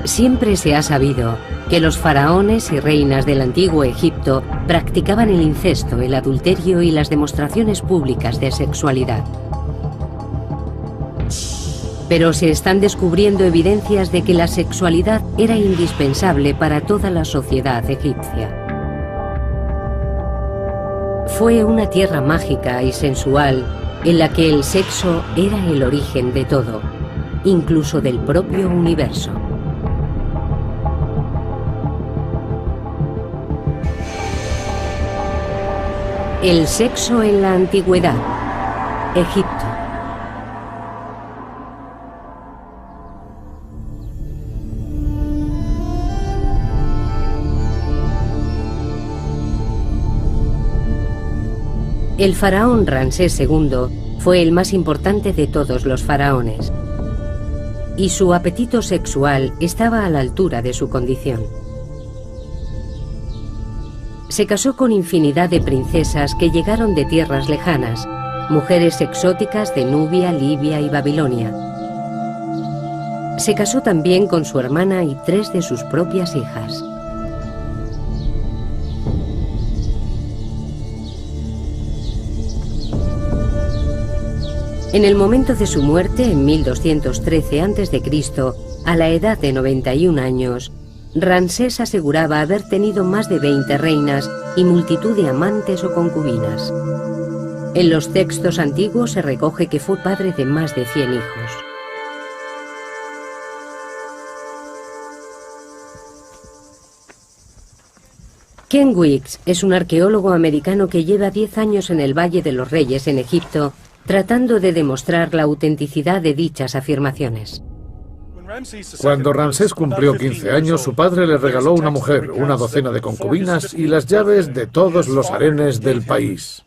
Siempre se ha sabido que los faraones y reinas del antiguo Egipto practicaban el incesto, el adulterio y las demostraciones públicas de sexualidad. Pero se están descubriendo evidencias de que la sexualidad era indispensable para toda la sociedad egipcia. Fue una tierra mágica y sensual en la que el sexo era el origen de todo, incluso del propio universo. El sexo en la antigüedad. Egipto. El faraón Ramsés II fue el más importante de todos los faraones, y su apetito sexual estaba a la altura de su condición. Se casó con infinidad de princesas que llegaron de tierras lejanas, mujeres exóticas de Nubia, Libia y Babilonia. Se casó también con su hermana y 3 de sus propias hijas. En el momento de su muerte, en 1213 a.C., a la edad de 91 años, Ramsés aseguraba haber tenido más de 20 reinas y multitud de amantes o concubinas. En los textos antiguos se recoge que fue padre de más de 100 hijos. Ken Weeks es un arqueólogo americano que lleva 10 años en el Valle de los Reyes en Egipto, tratando de demostrar la autenticidad de dichas afirmaciones. Cuando Ramsés cumplió 15 años, su padre le regaló una mujer, una docena de concubinas y las llaves de todos los harenes del país.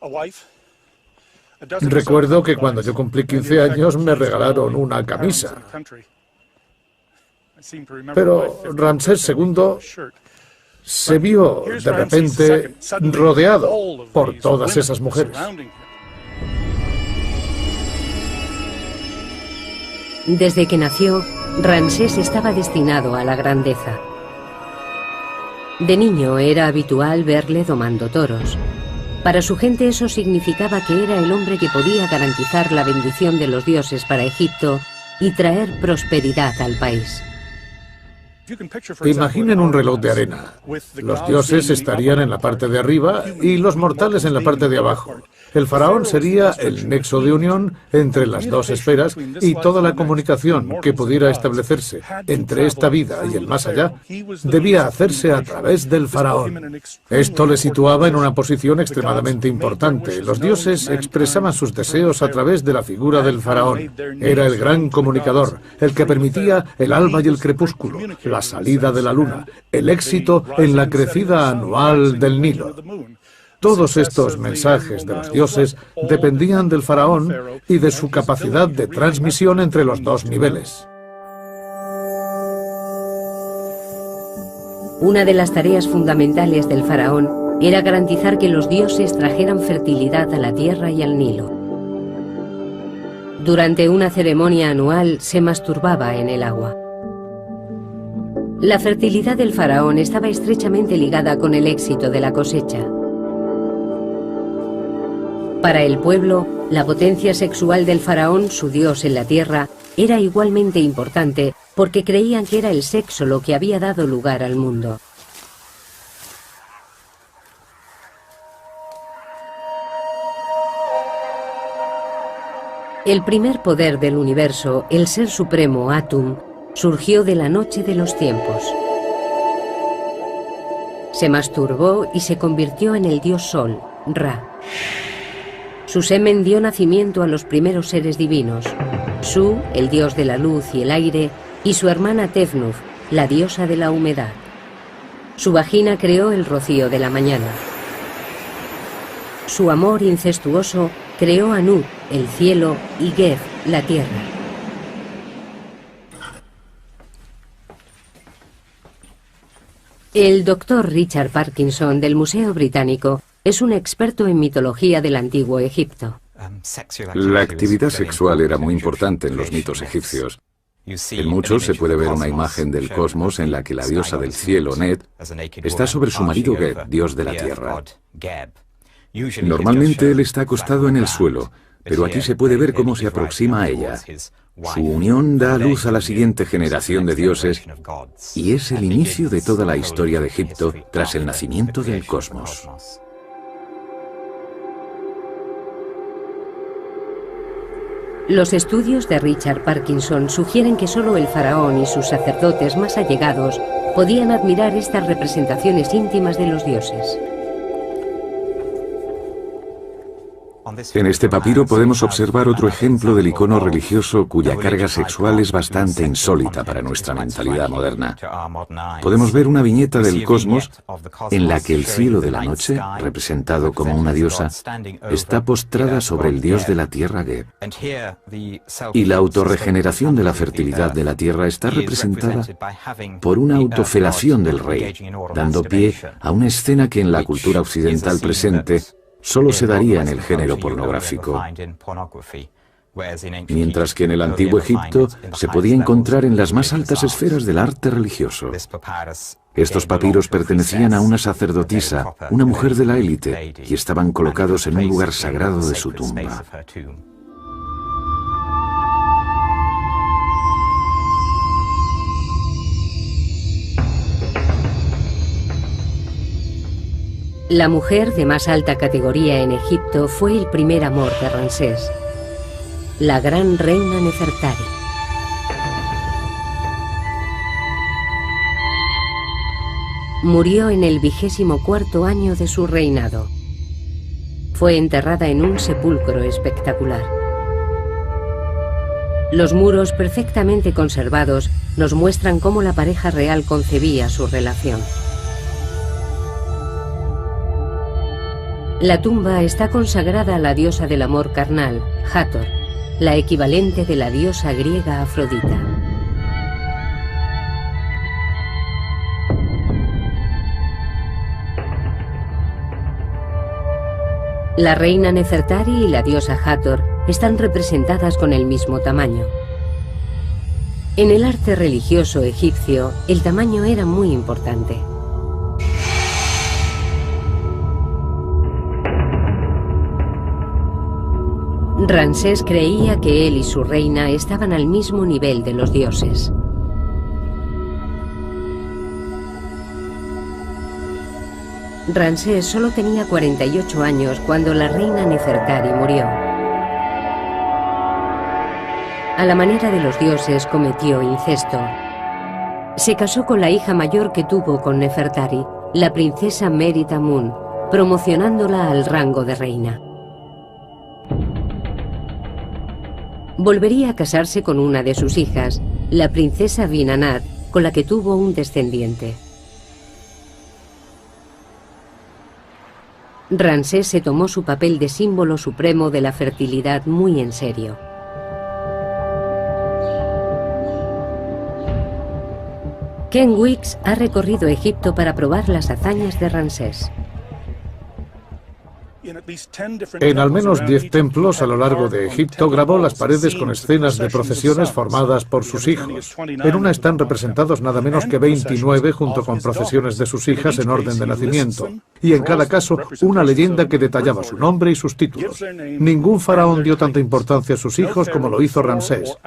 Recuerdo que cuando yo cumplí 15 años me regalaron una camisa. Pero Ramsés II se vio de repente rodeado por todas esas mujeres. Desde que nació, Ramsés estaba destinado a la grandeza. De niño era habitual verle domando toros. Para su gente eso significaba que era el hombre que podía garantizar la bendición de los dioses para Egipto y traer prosperidad al país. Imaginen un reloj de arena. Los dioses estarían en la parte de arriba y los mortales en la parte de abajo. El faraón sería el nexo de unión entre las dos esferas y toda la comunicación que pudiera establecerse entre esta vida y el más allá debía hacerse a través del faraón. Esto le situaba en una posición extremadamente importante. Los dioses expresaban sus deseos a través de la figura del faraón. Era el gran comunicador, el que permitía el alba y el crepúsculo, la salida de la luna, el éxito en la crecida anual del Nilo. Todos estos mensajes de los dioses dependían del faraón y de su capacidad de transmisión entre los dos niveles. Una de las tareas fundamentales del faraón era garantizar que los dioses trajeran fertilidad a la tierra y al Nilo. Durante una ceremonia anual se masturbaba en el agua. La fertilidad del faraón estaba estrechamente ligada con el éxito de la cosecha. Para el pueblo, la potencia sexual del faraón, su dios en la tierra, era igualmente importante porque creían que era el sexo lo que había dado lugar al mundo. El primer poder del universo, el ser supremo Atum, surgió de la noche de los tiempos. Se masturbó y se convirtió en el dios Sol, Ra. Su semen dio nacimiento a los primeros seres divinos, Su, el dios de la luz y el aire, y su hermana Tefnut, la diosa de la humedad. Su vagina creó el rocío de la mañana. Su amor incestuoso creó a Nut, el cielo, y Geb, la tierra. El doctor Richard Parkinson del Museo Británico es un experto en mitología del antiguo Egipto. La actividad sexual era muy importante en los mitos egipcios. En muchos se puede ver una imagen del cosmos en la que la diosa del cielo, Net, está sobre su marido Geb, dios de la tierra. Normalmente él está acostado en el suelo, pero aquí se puede ver cómo se aproxima a ella. Su unión da luz a la siguiente generación de dioses y es el inicio de toda la historia de Egipto tras el nacimiento del cosmos. Los estudios de Richard Parkinson sugieren que solo el faraón y sus sacerdotes más allegados podían admirar estas representaciones íntimas de los dioses. En este papiro podemos observar otro ejemplo del icono religioso cuya carga sexual es bastante insólita para nuestra mentalidad moderna. Podemos ver una viñeta del cosmos en la que el cielo de la noche, representado como una diosa, está postrada sobre el dios de la tierra Geb. Y la autorregeneración de la fertilidad de la tierra está representada por una autofelación del rey, dando pie a una escena que en la cultura occidental presente solo se daría en el género pornográfico, mientras que en el antiguo Egipto se podía encontrar en las más altas esferas del arte religioso. Estos papiros pertenecían a una sacerdotisa, una mujer de la élite, y estaban colocados en un lugar sagrado de su tumba. La mujer de más alta categoría en Egipto fue el primer amor de Ramsés, la gran reina Nefertari. Murió en el 24º año de su reinado. Fue enterrada en un sepulcro espectacular. Los muros perfectamente conservados nos muestran cómo la pareja real concebía su relación. La tumba está consagrada a la diosa del amor carnal, Hathor, la equivalente de la diosa griega Afrodita. La reina Nefertari y la diosa Hathor están representadas con el mismo tamaño. En el arte religioso egipcio, el tamaño era muy importante. Ramsés creía que él y su reina estaban al mismo nivel de los dioses. Ramsés solo tenía 48 años cuando la reina Nefertari murió. A la manera de los dioses cometió incesto. Se casó con la hija mayor que tuvo con Nefertari, la princesa Merit-Amun, promocionándola al rango de reina. Volvería a casarse con una de sus hijas, la princesa Binanat, con la que tuvo un descendiente. Ramsés se tomó su papel de símbolo supremo de la fertilidad muy en serio. Ken Weeks ha recorrido Egipto para probar las hazañas de Ramsés. En al menos 10 templos a lo largo de Egipto grabó las paredes con escenas de procesiones formadas por sus hijos. En una están representados nada menos que 29 junto con procesiones de sus hijas en orden de nacimiento. Y en cada caso una leyenda que detallaba su nombre y sus títulos. Ningún faraón dio tanta importancia a sus hijos como lo hizo Ramsés.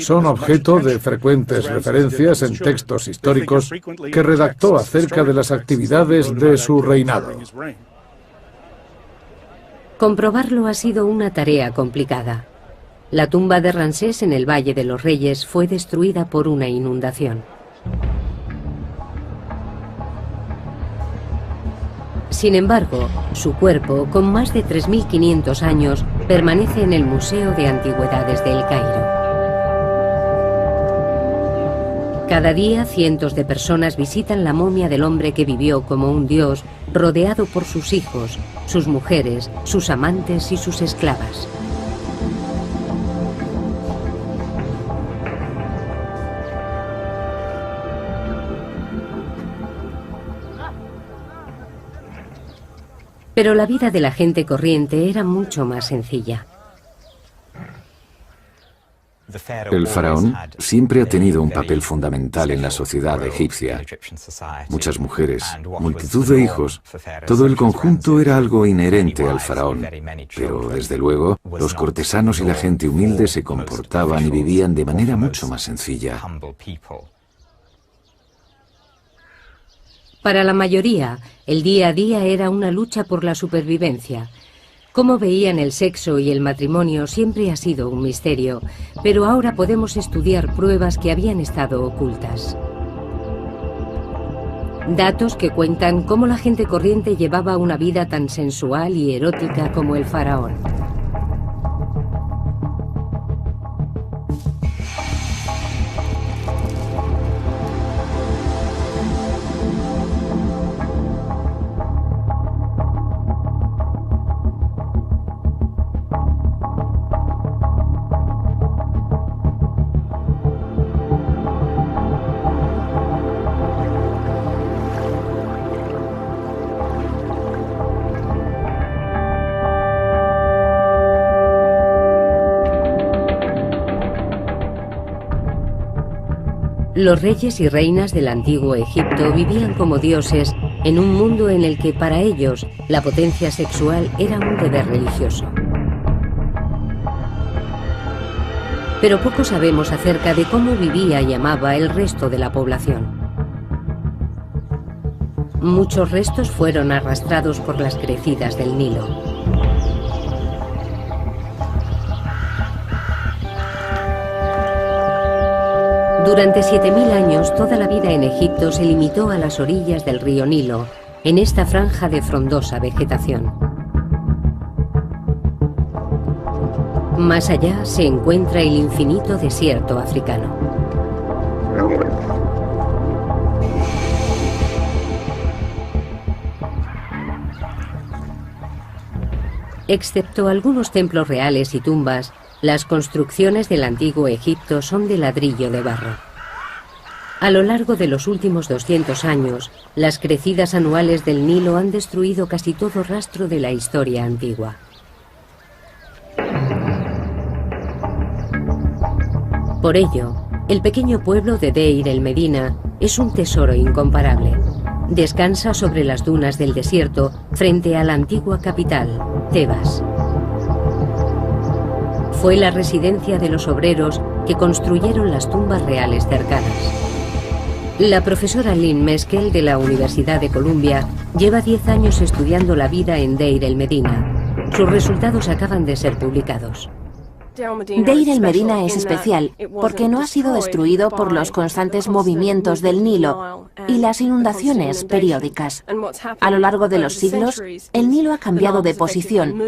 Son objeto de frecuentes referencias en textos históricos que redactó acerca de las actividades de su reinado. Comprobarlo ha sido una tarea complicada. La tumba de Ramsés en el Valle de los Reyes fue destruida por una inundación. Sin embargo, su cuerpo, con más de 3.500 años, permanece en el Museo de Antigüedades de El Cairo. Cada día, cientos de personas visitan la momia del hombre que vivió como un dios, rodeado por sus hijos, sus mujeres, sus amantes y sus esclavas. Pero la vida de la gente corriente era mucho más sencilla. El faraón siempre ha tenido un papel fundamental en la sociedad egipcia. Muchas mujeres, multitud de hijos, todo el conjunto era algo inherente al faraón. Pero, desde luego, los cortesanos y la gente humilde se comportaban y vivían de manera mucho más sencilla. Para la mayoría, el día a día era una lucha por la supervivencia. Cómo veían el sexo y el matrimonio siempre ha sido un misterio, pero ahora podemos estudiar pruebas que habían estado ocultas. Datos que cuentan cómo la gente corriente llevaba una vida tan sensual y erótica como el faraón. Los reyes y reinas del antiguo Egipto vivían como dioses en un mundo en el que para ellos la potencia sexual era un deber religioso. Pero poco sabemos acerca de cómo vivía y amaba el resto de la población. Muchos restos fueron arrastrados por las crecidas del Nilo. Durante 7000 años, toda la vida en Egipto se limitó a las orillas del río Nilo, en esta franja de frondosa vegetación. Más allá se encuentra el infinito desierto africano. Excepto algunos templos reales y tumbas, las construcciones del antiguo Egipto son de ladrillo de barro. A lo largo de los últimos 200 años, las crecidas anuales del Nilo han destruido casi todo rastro de la historia antigua. Por ello, el pequeño pueblo de Deir el Medina es un tesoro incomparable. Descansa sobre las dunas del desierto frente a la antigua capital, Tebas. Fue la residencia de los obreros que construyeron las tumbas reales cercanas. La profesora Lynn Meskel de la Universidad de Columbia lleva 10 años estudiando la vida en Deir el Medina. Sus resultados acaban de ser publicados. Deir el Medina es especial porque no ha sido destruido por los constantes movimientos del Nilo y las inundaciones periódicas. A lo largo de los siglos, el Nilo ha cambiado de posición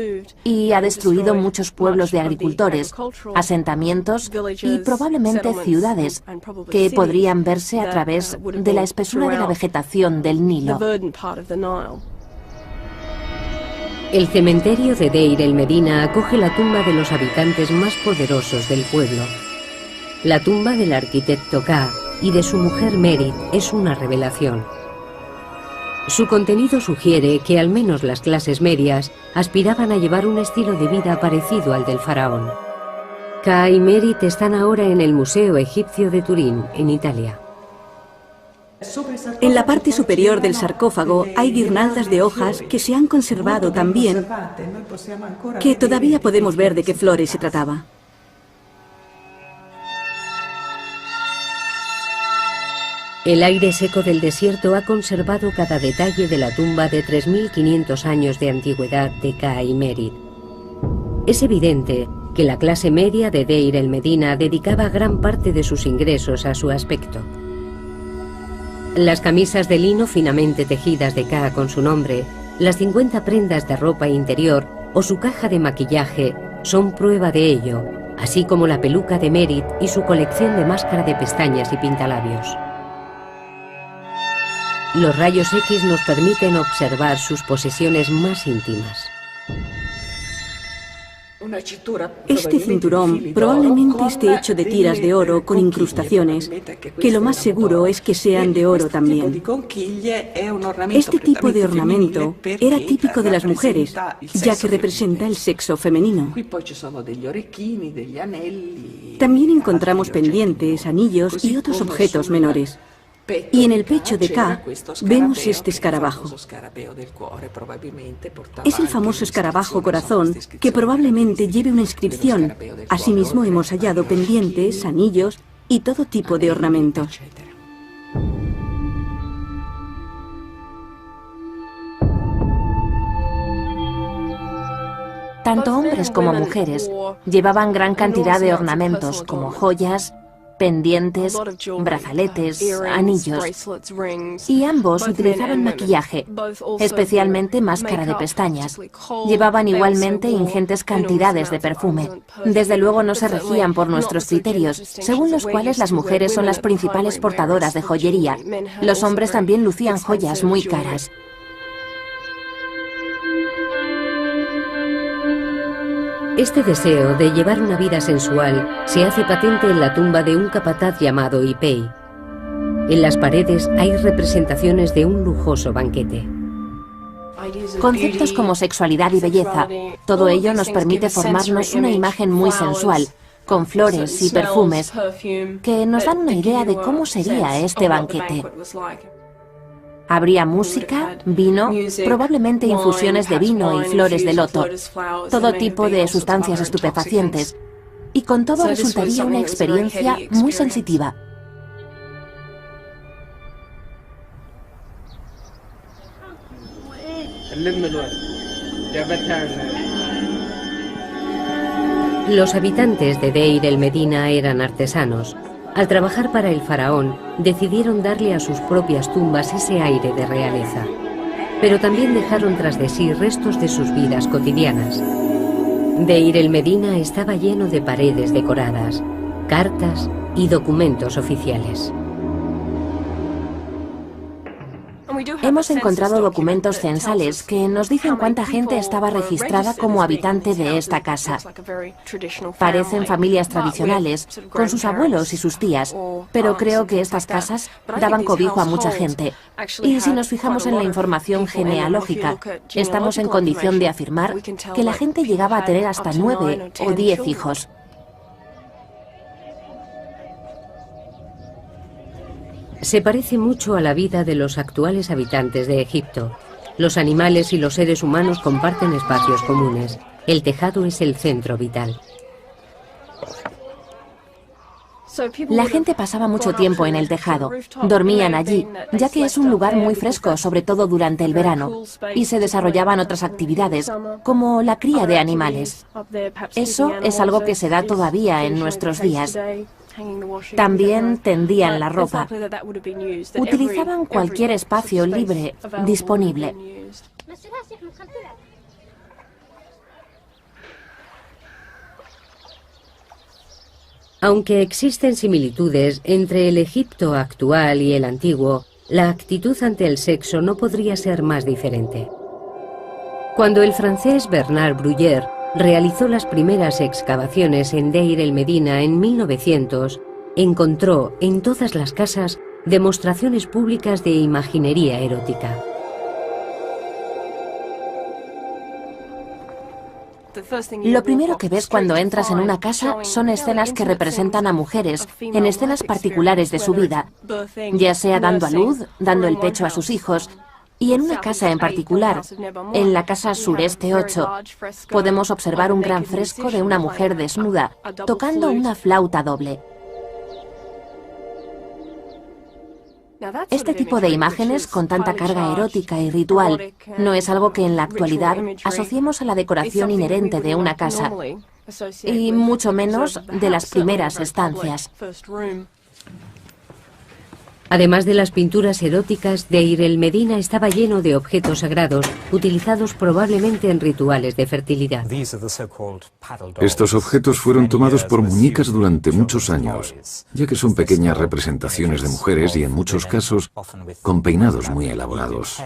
y ha destruido muchos pueblos de agricultores, asentamientos y probablemente ciudades que podrían verse a través de la espesura de la vegetación del Nilo. El cementerio de Deir el Medina acoge la tumba de los habitantes más poderosos del pueblo. La tumba del arquitecto Ka y de su mujer Merit es una revelación. Su contenido sugiere que al menos las clases medias aspiraban a llevar un estilo de vida parecido al del faraón. Ka y Merit están ahora en el Museo Egipcio de Turín, en Italia. En la parte superior del sarcófago hay guirnaldas de hojas que se han conservado tan bien que todavía podemos ver de qué flores se trataba. El aire seco del desierto ha conservado cada detalle de la tumba de 3500 años de antigüedad de Ka y Merit. Es evidente que la clase media de Deir el Medina dedicaba gran parte de sus ingresos a su aspecto. Las camisas de lino finamente tejidas de Ka con su nombre, las 50 prendas de ropa interior o su caja de maquillaje son prueba de ello, así como la peluca de Merit y su colección de máscara de pestañas y pintalabios. Los rayos X nos permiten observar sus posesiones más íntimas. Este cinturón probablemente esté hecho de tiras de oro con incrustaciones, que lo más seguro es que sean de oro también. Este tipo de ornamento era típico de las mujeres, ya que representa el sexo femenino. También encontramos pendientes, anillos y otros objetos menores. Y en el pecho de K vemos este escarabajo. Es el famoso escarabajo corazón que probablemente lleve una inscripción. Asimismo hemos hallado pendientes, anillos y todo tipo de ornamentos. Tanto hombres como mujeres llevaban gran cantidad de ornamentos como joyas, pendientes, brazaletes, anillos. Y ambos utilizaban maquillaje, especialmente máscara de pestañas. Llevaban igualmente ingentes cantidades de perfume. Desde luego no se regían por nuestros criterios, según los cuales las mujeres son las principales portadoras de joyería. Los hombres también lucían joyas muy caras. Este deseo de llevar una vida sensual se hace patente en la tumba de un capataz llamado Ipei. En las paredes hay representaciones de un lujoso banquete. Conceptos como sexualidad y belleza, todo ello nos permite formarnos una imagen muy sensual, con flores y perfumes, que nos dan una idea de cómo sería este banquete. Habría música, vino, probablemente infusiones de vino y flores de loto, todo tipo de sustancias estupefacientes, y con todo resultaría una experiencia muy sensitiva. Los habitantes de Deir el Medina eran artesanos. Al trabajar para el faraón, decidieron darle a sus propias tumbas ese aire de realeza. Pero también dejaron tras de sí restos de sus vidas cotidianas. Deir el Medina estaba lleno de paredes decoradas, cartas y documentos oficiales. Hemos encontrado documentos censales que nos dicen cuánta gente estaba registrada como habitante de esta casa. Parecen familias tradicionales, con sus abuelos y sus tías, pero creo que estas casas daban cobijo a mucha gente. Y si nos fijamos en la información genealógica, estamos en condición de afirmar que la gente llegaba a tener hasta 9 o 10 hijos. Se parece mucho a la vida de los actuales habitantes de Egipto. Los animales y los seres humanos comparten espacios comunes. El tejado es el centro vital. La gente pasaba mucho tiempo en el tejado. Dormían allí, ya que es un lugar muy fresco, sobre todo durante el verano, y se desarrollaban otras actividades, como la cría de animales. Eso es algo que se da todavía en nuestros días. También tendían la ropa. Utilizaban cualquier espacio libre disponible. Aunque existen similitudes entre el Egipto actual y el antiguo, la actitud ante el sexo no podría ser más diferente. Cuando el francés Bernard Bruyère realizó las primeras excavaciones en Deir el Medina en 1900, encontró en todas las casas demostraciones públicas de imaginería erótica. Lo primero que ves cuando entras en una casa son escenas que representan a mujeres en escenas particulares de su vida, ya sea dando a luz, dando el pecho a sus hijos. Y en una casa en particular, en la casa Sureste 8, podemos observar un gran fresco de una mujer desnuda, tocando una flauta doble. Este tipo de imágenes, con tanta carga erótica y ritual, no es algo que en la actualidad asociemos a la decoración inherente de una casa, y mucho menos de las primeras estancias. Además de las pinturas eróticas, Deir el Medina estaba lleno de objetos sagrados, utilizados probablemente en rituales de fertilidad. Estos objetos fueron tomados por muñecas durante muchos años, ya que son pequeñas representaciones de mujeres y en muchos casos con peinados muy elaborados.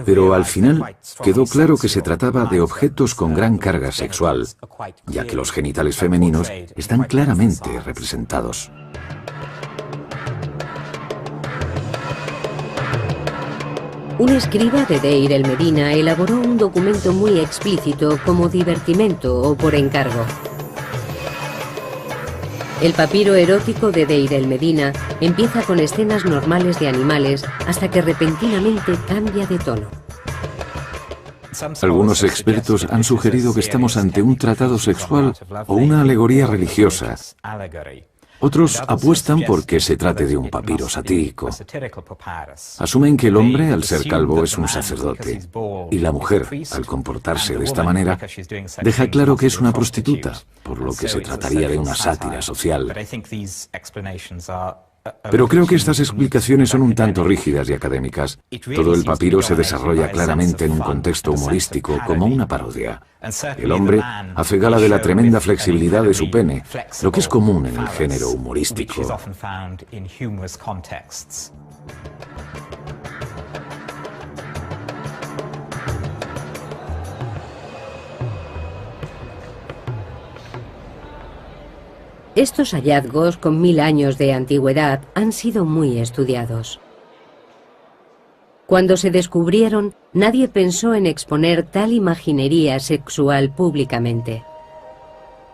Pero al final quedó claro que se trataba de objetos con gran carga sexual, ya que los genitales femeninos están claramente representados. Un escriba de Deir el Medina elaboró un documento muy explícito como divertimento o por encargo. El papiro erótico de Deir el Medina empieza con escenas normales de animales hasta que repentinamente cambia de tono. Algunos expertos han sugerido que estamos ante un tratado sexual o una alegoría religiosa. Otros apuestan por que se trate de un papiro satírico. Asumen que el hombre, al ser calvo, es un sacerdote, y la mujer, al comportarse de esta manera, deja claro que es una prostituta, por lo que se trataría de una sátira social. Pero creo que estas explicaciones son un tanto rígidas y académicas. Todo el papiro se desarrolla claramente en un contexto humorístico, como una parodia. El hombre hace gala de la tremenda flexibilidad de su pene, lo que es común en el género humorístico. Estos hallazgos, con 1000 años de antigüedad, han sido muy estudiados. Cuando se descubrieron, nadie pensó en exponer tal imaginería sexual públicamente.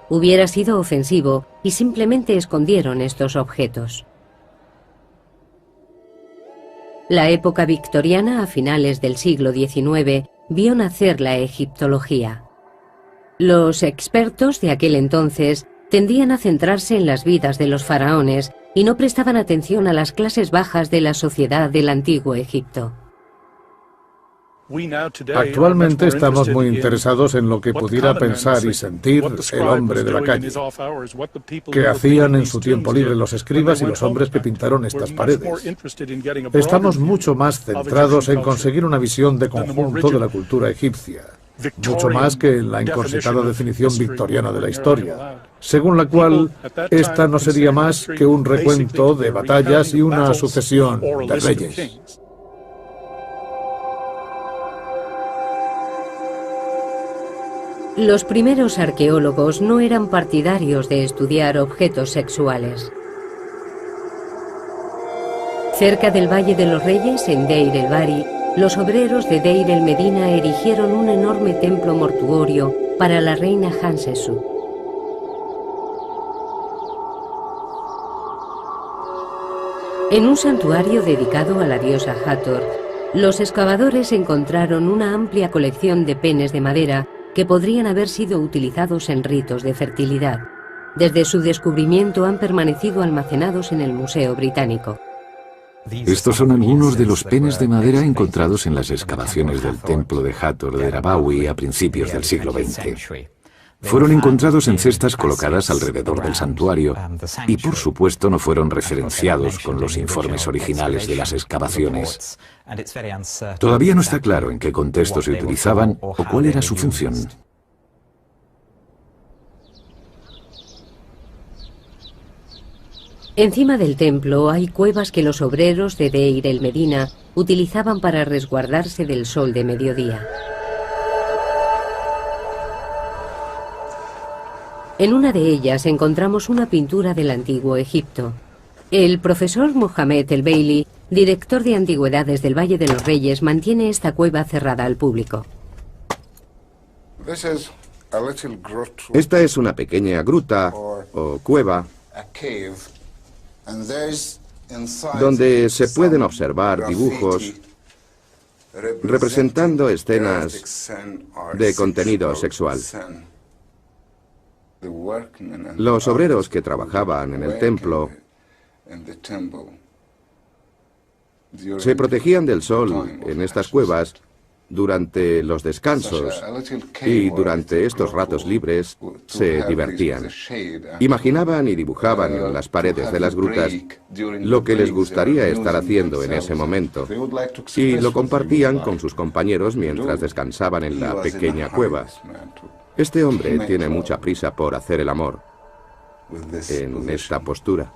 Hubiera sido ofensivo y simplemente escondieron estos objetos. La época victoriana, a finales del siglo XIX, vio nacer la egiptología. Los expertos de aquel entonces tendían a centrarse en las vidas de los faraones y no prestaban atención a las clases bajas de la sociedad del antiguo Egipto. Actualmente estamos muy interesados en lo que pudiera pensar y sentir el hombre de la calle, qué hacían en su tiempo libre los escribas y los hombres que pintaron estas paredes. Estamos mucho más centrados en conseguir una visión de conjunto de la cultura egipcia, mucho más que en la encorsetada definición victoriana de la historia, según la cual esta no sería más que un recuento de batallas y una sucesión de reyes. Los primeros arqueólogos no eran partidarios de estudiar objetos sexuales. Cerca del Valle de los Reyes, en Deir el-Bahari, los obreros de Deir el Medina erigieron un enorme templo mortuorio para la reina Hatshepsut. En un santuario dedicado a la diosa Hathor, los excavadores encontraron una amplia colección de penes de madera que podrían haber sido utilizados en ritos de fertilidad. Desde su descubrimiento han permanecido almacenados en el Museo Británico. Estos son algunos de los penes de madera encontrados en las excavaciones del templo de Hathor de Rabawi a principios del siglo XX. Fueron encontrados en cestas colocadas alrededor del santuario y, por supuesto, no fueron referenciados con los informes originales de las excavaciones. Todavía no está claro en qué contexto se utilizaban o cuál era su función. Encima del templo hay cuevas que los obreros de Deir el Medina utilizaban para resguardarse del sol de mediodía. En una de ellas encontramos una pintura del antiguo Egipto. El profesor Mohamed el-Baili, director de antigüedades del Valle de los Reyes, mantiene esta cueva cerrada al público. Esta es una pequeña gruta o cueva donde se pueden observar dibujos representando escenas de contenido sexual. Los obreros que trabajaban en el templo se protegían del sol en estas cuevas durante los descansos y durante estos ratos libres se divertían. Imaginaban y dibujaban en las paredes de las grutas lo que les gustaría estar haciendo en ese momento y lo compartían con sus compañeros mientras descansaban en la pequeña cueva. Este hombre tiene mucha prisa por hacer el amor en esta postura.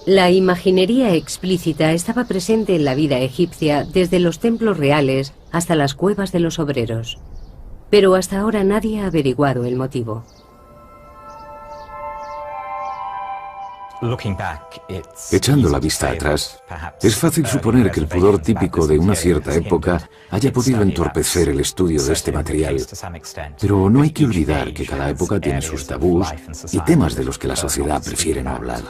La imaginería explícita estaba presente en la vida egipcia desde los templos reales hasta las cuevas de los obreros. Pero hasta ahora nadie ha averiguado el motivo. Echando la vista atrás, es fácil suponer que el pudor típico de una cierta época haya podido entorpecer el estudio de este material. Pero no hay que olvidar que cada época tiene sus tabús y temas de los que la sociedad prefiere no hablar.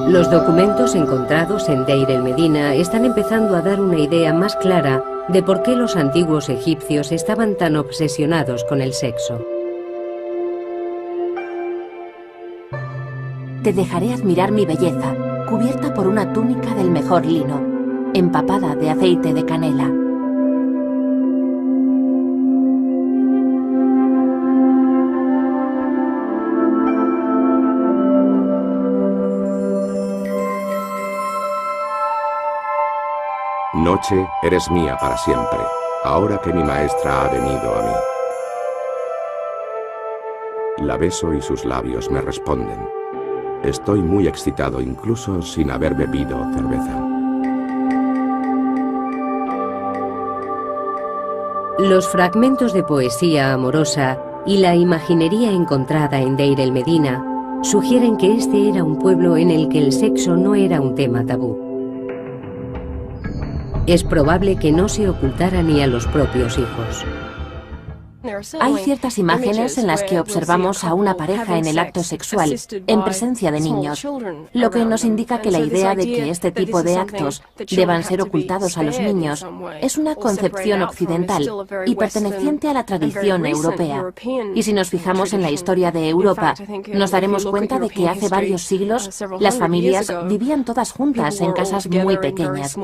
Los documentos encontrados en Deir el Medina están empezando a dar una idea más clara de por qué los antiguos egipcios estaban tan obsesionados con el sexo. Te dejaré admirar mi belleza, cubierta por una túnica del mejor lino, empapada de aceite de canela. Noche, eres mía para siempre, ahora que mi maestra ha venido a mí. La beso y sus labios me responden. Estoy muy excitado incluso sin haber bebido cerveza. Los fragmentos de poesía amorosa y la imaginería encontrada en Deir el Medina sugieren que este era un pueblo en el que el sexo no era un tema tabú. Es probable que no se ocultara ni a los propios hijos. Hay ciertas imágenes en las que observamos a una pareja en el acto sexual, en presencia de niños, lo que nos indica que la idea de que este tipo de actos deban ser ocultados a los niños es una concepción occidental y perteneciente a la tradición europea. Y si nos fijamos en la historia de Europa, nos daremos cuenta de que hace varios siglos las familias vivían todas juntas en casas muy pequeñas,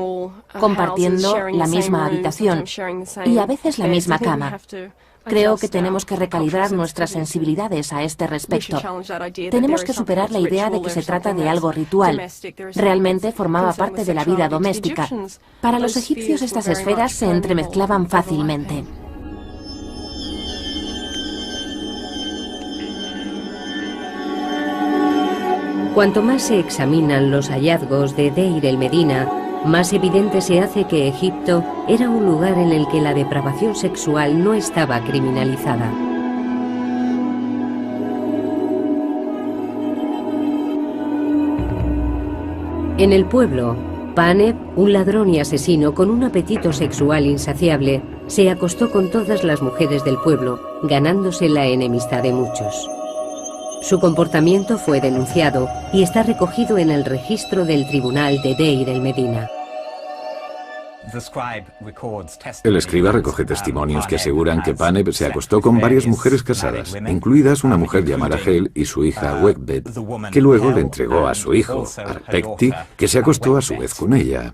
compartiendo la misma habitación y a veces la misma cama. Creo que tenemos que recalibrar nuestras sensibilidades a este respecto. Tenemos que superar la idea de que se trata de algo ritual. Realmente formaba parte de la vida doméstica. Para los egipcios estas esferas se entremezclaban fácilmente. Cuanto más se examinan los hallazgos de Deir el Medina, más evidente se hace que Egipto era un lugar en el que la depravación sexual no estaba criminalizada. En el pueblo, Paneb, un ladrón y asesino con un apetito sexual insaciable, se acostó con todas las mujeres del pueblo, ganándose la enemistad de muchos. Su comportamiento fue denunciado y está recogido en el registro del tribunal de Deir el Medina. El escriba recoge testimonios que aseguran que Paneb se acostó con varias mujeres casadas, incluidas una mujer llamada Hel y su hija Wegbet, que luego le entregó a su hijo, Arpekti, que se acostó a su vez con ella.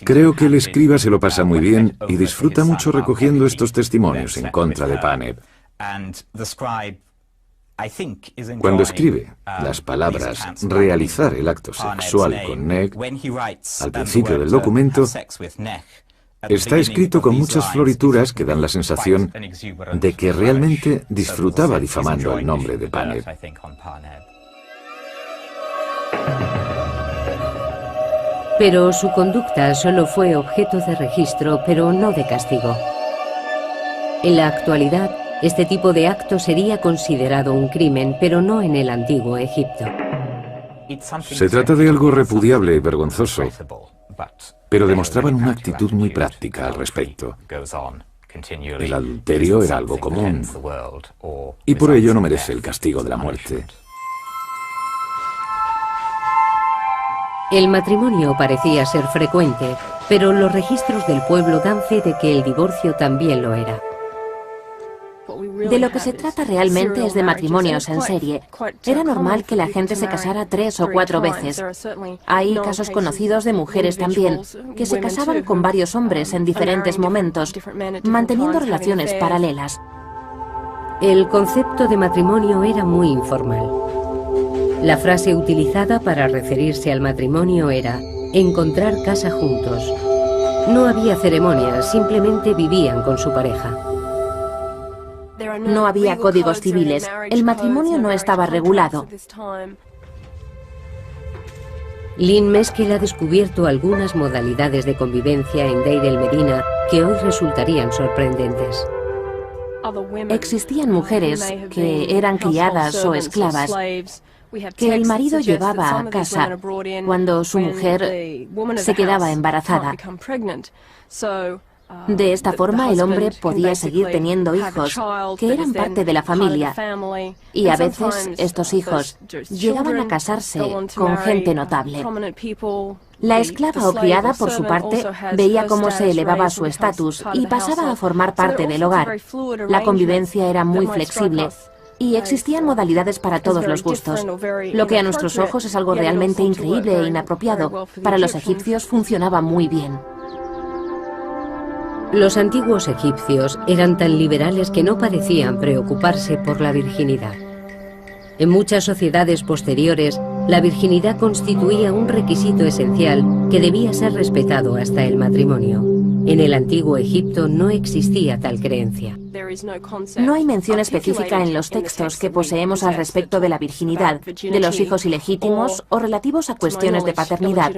Creo que el escriba se lo pasa muy bien y disfruta mucho recogiendo estos testimonios en contra de Paneb. Cuando escribe las palabras realizar el acto sexual con Neg, al principio del documento, está escrito con muchas florituras que dan la sensación de que realmente disfrutaba difamando el nombre de Paneb. Pero su conducta solo fue objeto de registro, pero no de castigo. En la actualidad, este tipo de acto sería considerado un crimen, pero no en el antiguo Egipto. Se trata de algo repudiable y vergonzoso, pero demostraban una actitud muy práctica al respecto. El adulterio era algo común, y por ello no merece el castigo de la muerte. El matrimonio parecía ser frecuente, pero los registros del pueblo dan fe de que el divorcio también lo era. De lo que se trata realmente es de matrimonios en serie. Era normal que la gente se casara 3 o 4 veces. Hay casos conocidos de mujeres también, que se casaban con varios hombres en diferentes momentos, manteniendo relaciones paralelas. El concepto de matrimonio era muy informal. La frase utilizada para referirse al matrimonio era encontrar casa juntos. No había ceremonias, simplemente vivían con su pareja. No había códigos civiles, el matrimonio no estaba regulado. Lynn Meskel ha descubierto algunas modalidades de convivencia en Deir el-Medina que hoy resultarían sorprendentes. Existían mujeres que eran criadas o esclavas que el marido llevaba a casa cuando su mujer se quedaba embarazada. De esta forma, el hombre podía seguir teniendo hijos que eran parte de la familia, y a veces estos hijos llegaban a casarse con gente notable. La esclava o criada, por su parte, veía cómo se elevaba su estatus y pasaba a formar parte del hogar. La convivencia era muy flexible y existían modalidades para todos los gustos. Lo que a nuestros ojos es algo realmente increíble e inapropiado, para los egipcios funcionaba muy bien. Los antiguos egipcios eran tan liberales que no parecían preocuparse por la virginidad. En muchas sociedades posteriores, la virginidad constituía un requisito esencial que debía ser respetado hasta el matrimonio. En el antiguo Egipto no existía tal creencia. No hay mención específica en los textos que poseemos al respecto de la virginidad, de los hijos ilegítimos o relativos a cuestiones de paternidad.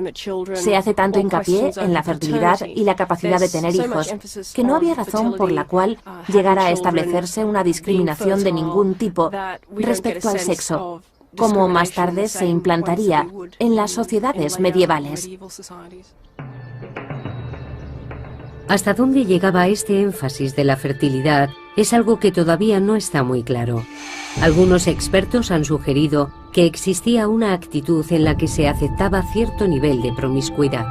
Se hace tanto hincapié en la fertilidad y la capacidad de tener hijos, que no había razón por la cual llegara a establecerse una discriminación de ningún tipo respecto al sexo, como más tarde se implantaría en las sociedades medievales. Hasta dónde llegaba este énfasis de la fertilidad es algo que todavía no está muy claro. Algunos expertos han sugerido que existía una actitud en la que se aceptaba cierto nivel de promiscuidad.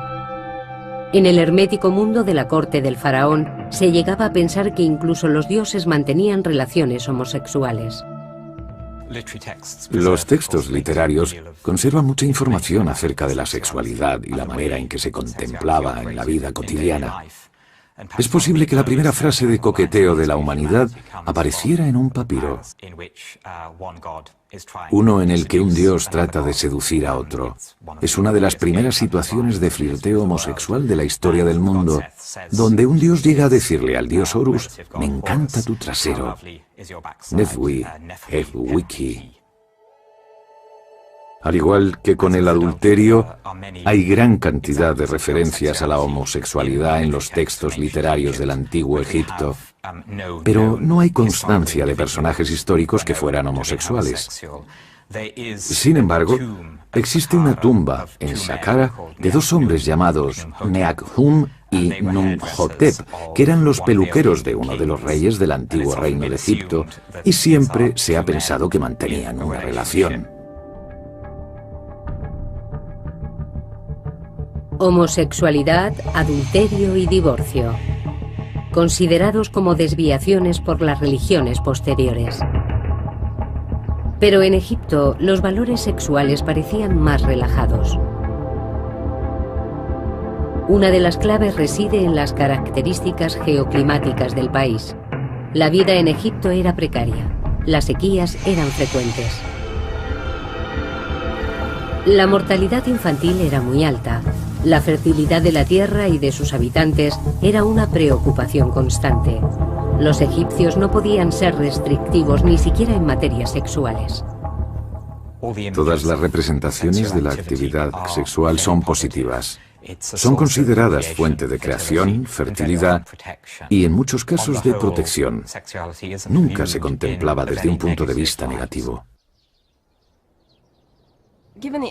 En el hermético mundo de la corte del faraón se llegaba a pensar que incluso los dioses mantenían relaciones homosexuales. Los textos literarios conservan mucha información acerca de la sexualidad y la manera en que se contemplaba en la vida cotidiana. Es posible que la primera frase de coqueteo de la humanidad apareciera en un papiro, uno en el que un dios trata de seducir a otro. Es una de las primeras situaciones de flirteo homosexual de la historia del mundo, donde un dios llega a decirle al dios Horus: «Me encanta tu trasero». Nefwi, Wiki. Al igual que con el adulterio, hay gran cantidad de referencias a la homosexualidad en los textos literarios del antiguo Egipto, pero no hay constancia de personajes históricos que fueran homosexuales. Sin embargo, existe una tumba en Saqqara de dos hombres llamados Neakhum y Numhotep, que eran los peluqueros de uno de los reyes del antiguo reino de Egipto, y siempre se ha pensado que mantenían una relación. Homosexualidad, adulterio y divorcio, considerados como desviaciones por las religiones posteriores. Pero en Egipto los valores sexuales parecían más relajados. Una de las claves reside en las características geoclimáticas del país. La vida en Egipto era precaria, las sequías eran frecuentes. La mortalidad infantil era muy alta. La fertilidad de la tierra y de sus habitantes era una preocupación constante. Los egipcios no podían ser restrictivos ni siquiera en materias sexuales. Todas las representaciones de la actividad sexual son positivas. Son consideradas fuente de creación, fertilidad y, en muchos casos, de protección. Nunca se contemplaba desde un punto de vista negativo.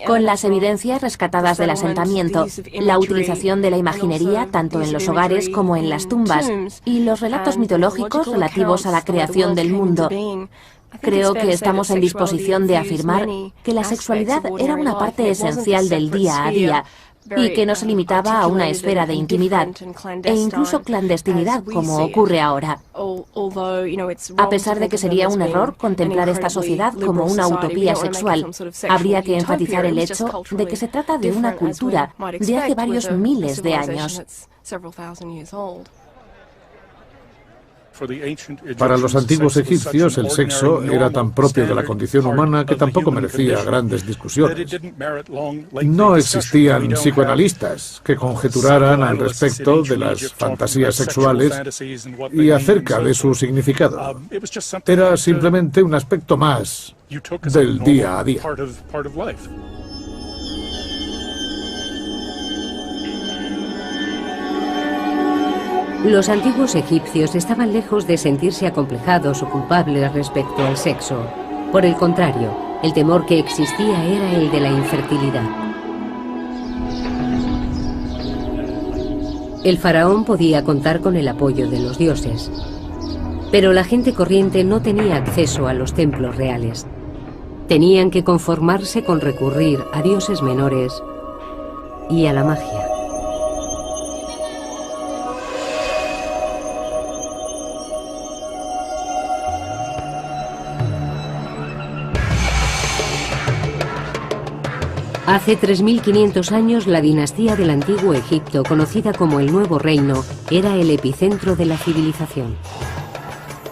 Con las evidencias rescatadas del asentamiento, la utilización de la imaginería tanto en los hogares como en las tumbas y los relatos mitológicos relativos a la creación del mundo, creo que estamos en disposición de afirmar que la sexualidad era una parte esencial del día a día y que no se limitaba a una esfera de intimidad e incluso clandestinidad como ocurre ahora. A pesar de que sería un error contemplar esta sociedad como una utopía sexual, habría que enfatizar el hecho de que se trata de una cultura de hace varios miles de años. Para los antiguos egipcios, el sexo era tan propio de la condición humana que tampoco merecía grandes discusiones. No existían psicoanalistas que conjeturaran al respecto de las fantasías sexuales y acerca de su significado. Era simplemente un aspecto más del día a día. Los antiguos egipcios estaban lejos de sentirse acomplejados o culpables respecto al sexo. Por el contrario, el temor que existía era el de la infertilidad. El faraón podía contar con el apoyo de los dioses, pero la gente corriente no tenía acceso a los templos reales. Tenían que conformarse con recurrir a dioses menores y a la magia. Hace 3500 años, la dinastía del Antiguo Egipto, conocida como el Nuevo Reino, era el epicentro de la civilización.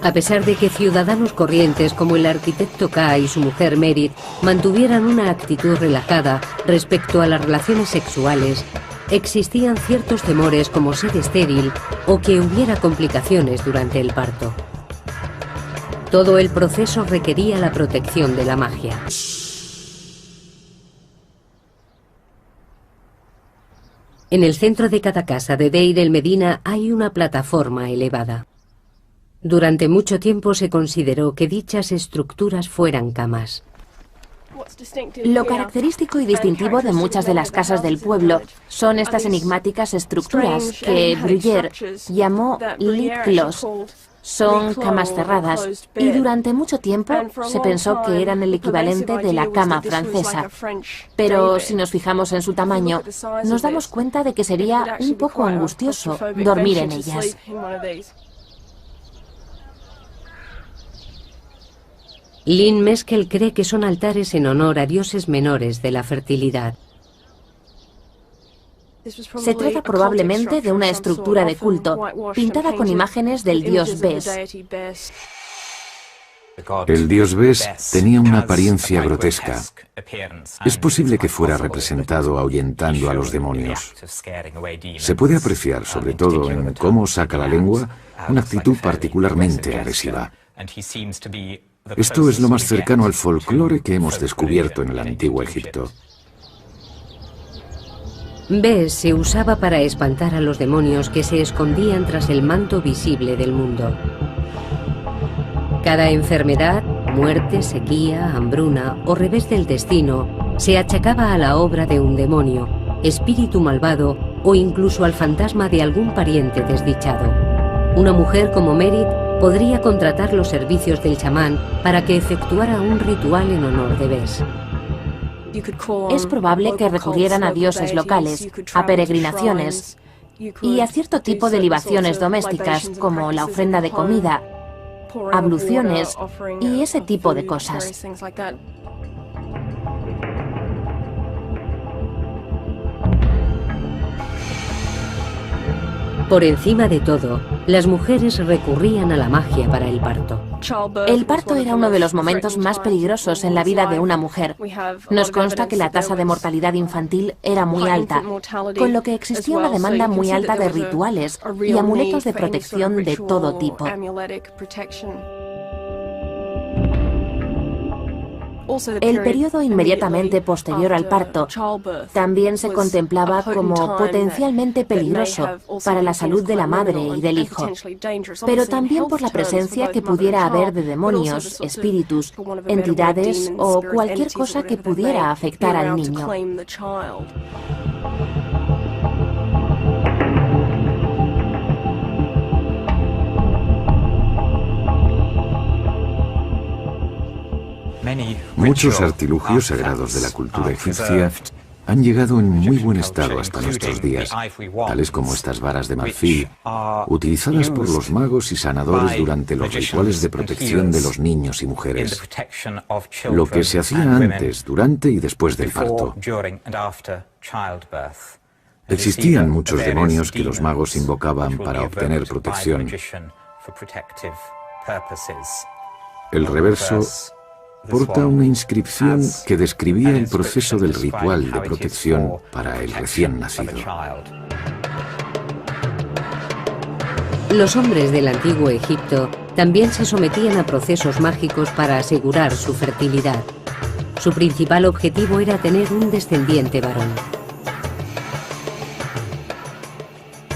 A pesar de que ciudadanos corrientes como el arquitecto Ka y su mujer Merit mantuvieran una actitud relajada respecto a las relaciones sexuales, existían ciertos temores como ser estéril o que hubiera complicaciones durante el parto. Todo el proceso requería la protección de la magia. En el centro de cada casa de Deir el-Medina hay una plataforma elevada. Durante mucho tiempo se consideró que dichas estructuras fueran camas. Lo característico y distintivo de muchas de las casas del pueblo son estas enigmáticas estructuras que Bruyère llamó lit clos. Son camas cerradas y durante mucho tiempo se pensó que eran el equivalente de la cama francesa. Pero si nos fijamos en su tamaño, nos damos cuenta de que sería un poco angustioso dormir en ellas. Lynn Meskel cree que son altares en honor a dioses menores de la fertilidad. Se trata probablemente de una estructura de culto, pintada con imágenes del dios Bes. El dios Bes tenía una apariencia grotesca. Es posible que fuera representado ahuyentando a los demonios. Se puede apreciar, sobre todo en cómo saca la lengua, una actitud particularmente agresiva. Esto es lo más cercano al folclore que hemos descubierto en el Antiguo Egipto. Bes se usaba para espantar a los demonios que se escondían tras el manto visible del mundo. Cada enfermedad, muerte, sequía, hambruna o revés del destino se achacaba a la obra de un demonio, espíritu malvado o incluso al fantasma de algún pariente desdichado. Una mujer como Merit podría contratar los servicios del chamán para que efectuara un ritual en honor de Bes. Es probable que recurrieran a dioses locales, a peregrinaciones y a cierto tipo de libaciones domésticas, como la ofrenda de comida, abluciones y ese tipo de cosas. Por encima de todo, las mujeres recurrían a la magia para el parto. El parto era uno de los momentos más peligrosos en la vida de una mujer. Nos consta que la tasa de mortalidad infantil era muy alta, con lo que existía una demanda muy alta de rituales y amuletos de protección de todo tipo. El periodo inmediatamente posterior al parto también se contemplaba como potencialmente peligroso para la salud de la madre y del hijo, pero también por la presencia que pudiera haber de demonios, espíritus, entidades o cualquier cosa que pudiera afectar al niño. Muchos artilugios sagrados de la cultura egipcia han llegado en muy buen estado hasta nuestros días, tales como estas varas de marfil, utilizadas por los magos y sanadores durante los rituales de protección de los niños y mujeres, lo que se hacía antes, durante y después del parto. Existían muchos demonios que los magos invocaban para obtener protección, El reverso porta una inscripción que describía el proceso del ritual de protección para el recién nacido. Los hombres del antiguo Egipto también se sometían a procesos mágicos para asegurar su fertilidad. Su principal objetivo era tener un descendiente varón.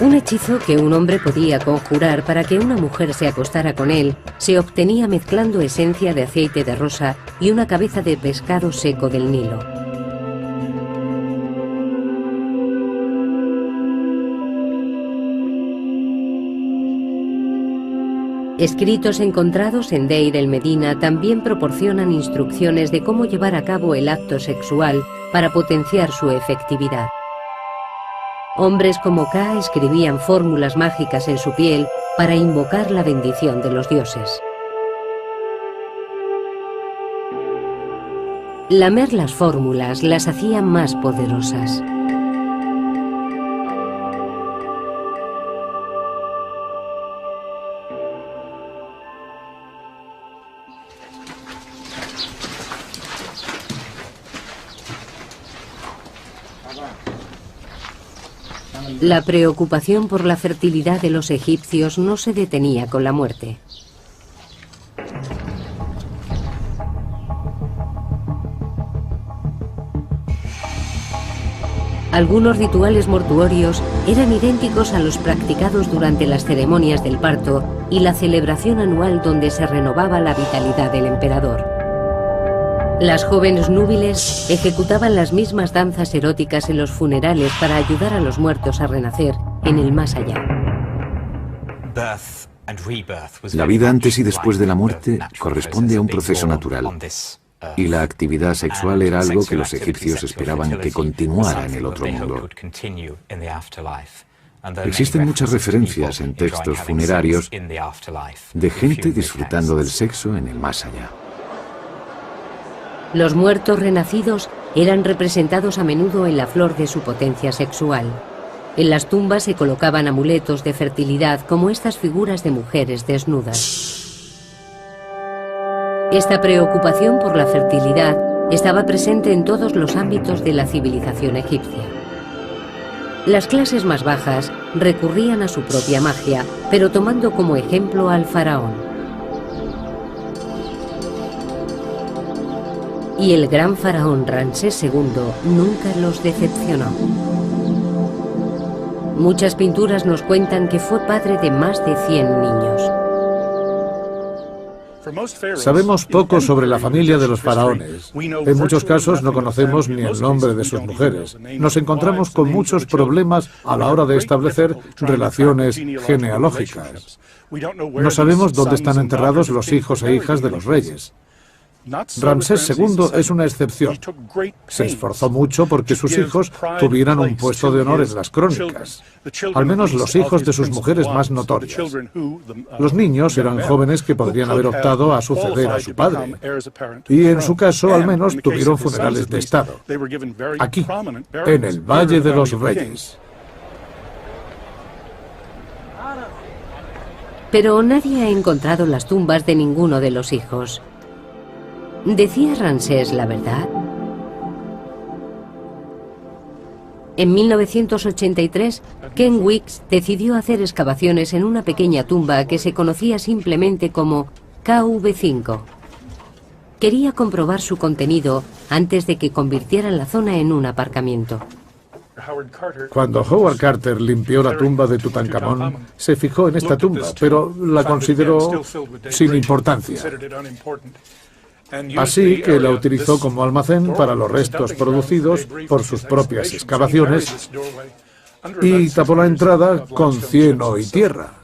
Un hechizo que un hombre podía conjurar para que una mujer se acostara con él se obtenía mezclando esencia de aceite de rosa y una cabeza de pescado seco del Nilo. Escritos encontrados en Deir el-Medina también proporcionan instrucciones de cómo llevar a cabo el acto sexual para potenciar su efectividad. Hombres como Ka escribían fórmulas mágicas en su piel para invocar la bendición de los dioses. Lamer las fórmulas las hacía más poderosas. La preocupación por la fertilidad de los egipcios no se detenía con la muerte. Algunos rituales mortuorios eran idénticos a los practicados durante las ceremonias del parto y la celebración anual donde se renovaba la vitalidad del emperador. Las jóvenes núbiles ejecutaban las mismas danzas eróticas en los funerales para ayudar a los muertos a renacer en el más allá. La vida antes y después de la muerte corresponde a un proceso natural, y la actividad sexual era algo que los egipcios esperaban que continuara en el otro mundo. Existen muchas referencias en textos funerarios de gente disfrutando del sexo en el más allá. Los muertos renacidos eran representados a menudo en la flor de su potencia sexual. En las tumbas se colocaban amuletos de fertilidad como estas figuras de mujeres desnudas. Esta preocupación por la fertilidad estaba presente en todos los ámbitos de la civilización egipcia. Las clases más bajas recurrían a su propia magia, pero tomando como ejemplo al faraón. Y el gran faraón Ramsés II nunca los decepcionó. Muchas pinturas nos cuentan que fue padre de más de 100 niños. Sabemos poco sobre la familia de los faraones. En muchos casos no conocemos ni el nombre de sus mujeres. Nos encontramos con muchos problemas a la hora de establecer relaciones genealógicas. No sabemos dónde están enterrados los hijos e hijas de los reyes. Ramsés II es una excepción. Se esforzó mucho porque sus hijos tuvieran un puesto de honor en las crónicas, al menos los hijos de sus mujeres más notorias. Los niños eran jóvenes que podrían haber optado a suceder a su padre, y en su caso al menos tuvieron funerales de estado, aquí, en el Valle de los Reyes. Pero nadie ha encontrado las tumbas de ninguno de los hijos. ¿Decía Ramsés la verdad? En 1983, Ken Weeks decidió hacer excavaciones en una pequeña tumba que se conocía simplemente como KV5. Quería comprobar su contenido antes de que convirtieran la zona en un aparcamiento. Cuando Howard Carter limpió la tumba de Tutankamón, se fijó en esta tumba, pero la consideró sin importancia. Así que la utilizó como almacén para los restos producidos por sus propias excavaciones y tapó la entrada con cieno y tierra.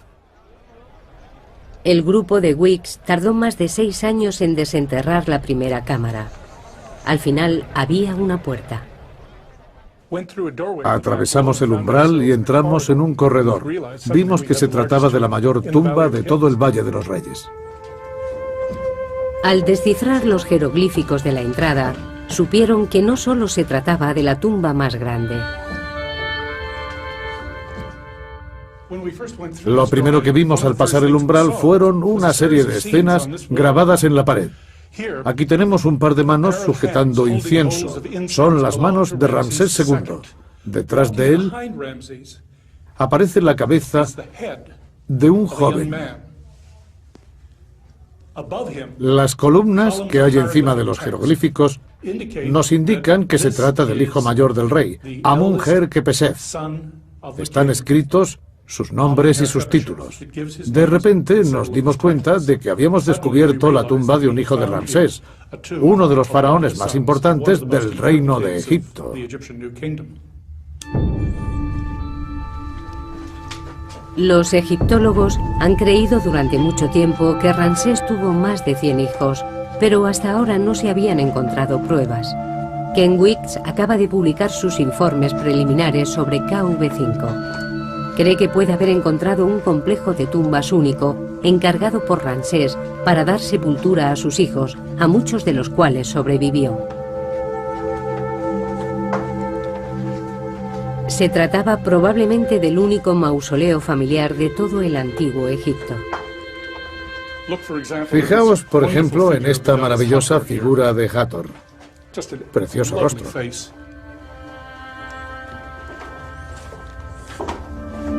El grupo de Weeks tardó más de 6 años en desenterrar la primera cámara. Al final había una puerta. Atravesamos el umbral y entramos en un corredor. Vimos que se trataba de la mayor tumba de todo el Valle de los Reyes. Al descifrar los jeroglíficos de la entrada, supieron que no solo se trataba de la tumba más grande. Lo primero que vimos al pasar el umbral fueron una serie de escenas grabadas en la pared. Aquí tenemos un par de manos sujetando incienso. Son las manos de Ramsés II. Detrás de él aparece la cabeza de un joven. Las columnas que hay encima de los jeroglíficos nos indican que se trata del hijo mayor del rey, Amun-Her-Kepesef. Están escritos sus nombres y sus títulos. De repente nos dimos cuenta de que habíamos descubierto la tumba de un hijo de Ramsés, uno de los faraones más importantes del reino de Egipto. Los egiptólogos han creído durante mucho tiempo que Ramsés tuvo más de 100 hijos, pero hasta ahora no se habían encontrado pruebas. Ken Weeks acaba de publicar sus informes preliminares sobre KV5. Cree que puede haber encontrado un complejo de tumbas único, encargado por Ramsés para dar sepultura a sus hijos, a muchos de los cuales sobrevivió. Se trataba probablemente del único mausoleo familiar de todo el antiguo Egipto. Fijaos, por ejemplo, en esta maravillosa figura de Hathor. Precioso rostro.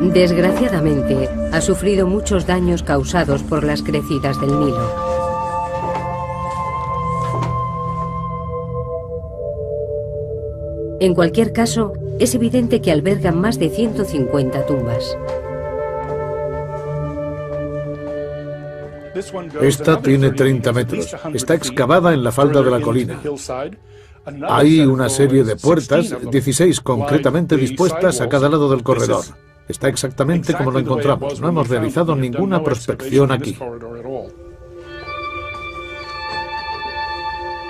Desgraciadamente, ha sufrido muchos daños causados por las crecidas del Nilo. En cualquier caso, es evidente que albergan más de 150 tumbas. Esta tiene 30 metros. Está excavada en la falda de la colina. Hay una serie de puertas, 16 concretamente dispuestas a cada lado del corredor. Está exactamente como lo encontramos. No hemos realizado ninguna prospección aquí.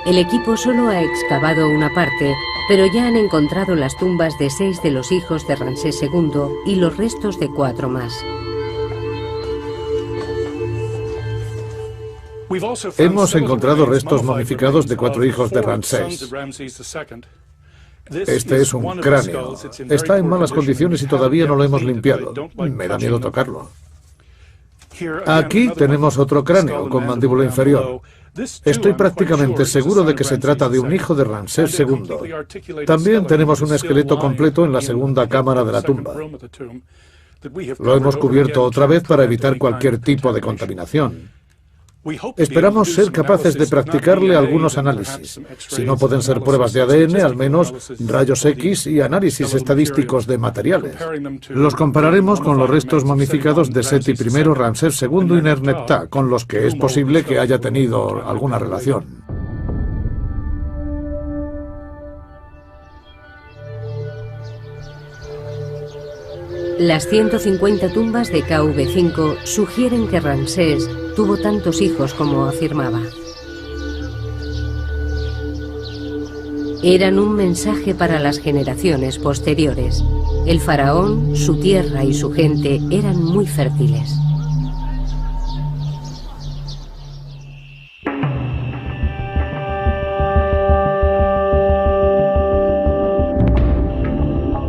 El equipo solo ha excavado una parte, pero ya han encontrado las tumbas de 6 de los hijos de Ramsés II y los restos de 4 más. Hemos encontrado restos momificados de 4 hijos de Ramsés. Este es un cráneo. Está en malas condiciones y todavía no lo hemos limpiado. Me da miedo tocarlo. Aquí tenemos otro cráneo con mandíbula inferior. Estoy prácticamente seguro de que se trata de un hijo de Ramsés II. También tenemos un esqueleto completo en la segunda cámara de la tumba. Lo hemos cubierto otra vez para evitar cualquier tipo de contaminación. Esperamos ser capaces de practicarle algunos análisis. Si no pueden ser pruebas de ADN, al menos rayos X y análisis estadísticos de materiales. Los compararemos con los restos momificados de Seti I, Ramsés II y Nerneptah, con los que es posible que haya tenido alguna relación. Las 150 tumbas de KV5 sugieren que Ramsés tuvo tantos hijos como afirmaba. Eran un mensaje para las generaciones posteriores. El faraón, su tierra y su gente eran muy fértiles.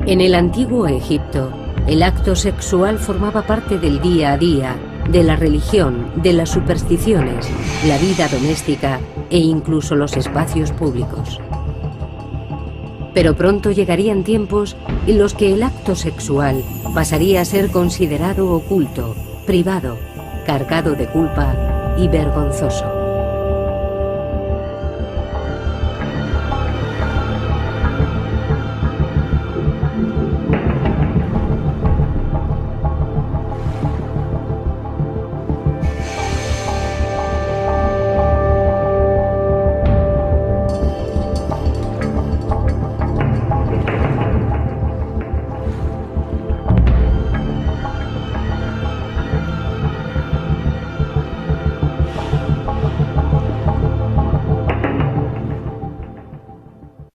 En el antiguo Egipto, el acto sexual formaba parte del día a día, de la religión, de las supersticiones, la vida doméstica e incluso los espacios públicos. Pero pronto llegarían tiempos en los que el acto sexual pasaría a ser considerado oculto, privado, cargado de culpa y vergonzoso.